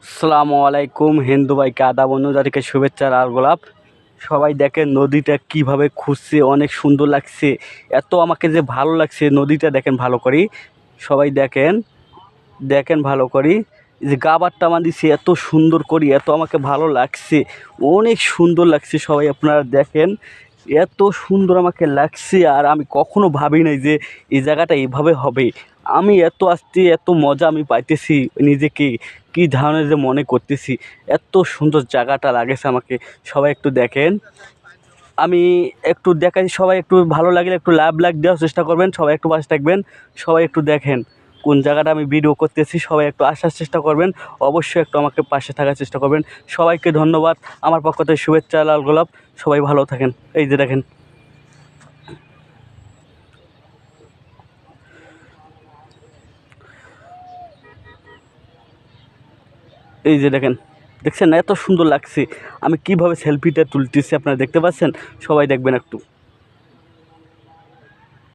আসসালামু আলাইকুম হিন্দু ভাইকে আদাব, অন্য জাতিকে শুভেচ্ছা আর গোলাপ। সবাই দেখেন নদীটা কিভাবে খুঁজছে, অনেক সুন্দর লাগছে। এত আমাকে যে ভালো লাগছে নদীটা দেখেন ভালো করি, সবাই দেখেন দেখেন ভালো করি। যে গাবারটা দিছে এত সুন্দর করি, এত আমাকে ভালো লাগছে, অনেক সুন্দর লাগছে। সবাই আপনারা দেখেন এত সুন্দর আমাকে লাগছে, আর আমি কখনো ভাবি নাই যে এই জায়গাটা এইভাবে হবে। আমি এত আসতে এত মজা আমি পাইতেছি, নিজেকে কী ধরনের যে মনে করতেছি। এত সুন্দর জায়গাটা লাগেছে আমাকে। সবাই একটু দেখেন, আমি একটু দেখাই, সবাই একটু ভালো লাগলে একটু লাইক দেওয়ার চেষ্টা করবেন, সবাই একটু পাশে থাকবেন। সবাই একটু দেখেন কোন জায়গাটা আমি ভিডিও করতেছি, সবাই একটু আসার চেষ্টা করবেন, অবশ্যই একটু আমাকে পাশে থাকার চেষ্টা করবেন। সবাইকে ধন্যবাদ, আমার পক্ষ থেকে শুভেচ্ছা, লাল গোলাপ। সবাই ভালো থাকেন। এই যে দেখেন, এই যে দেখেন, দেখছেন না এত সুন্দর লাগছে। আমি কিভাবে সেলফিটা তুলতেছি আপনারা দেখতে পাচ্ছেন, সবাই দেখবেন একটু।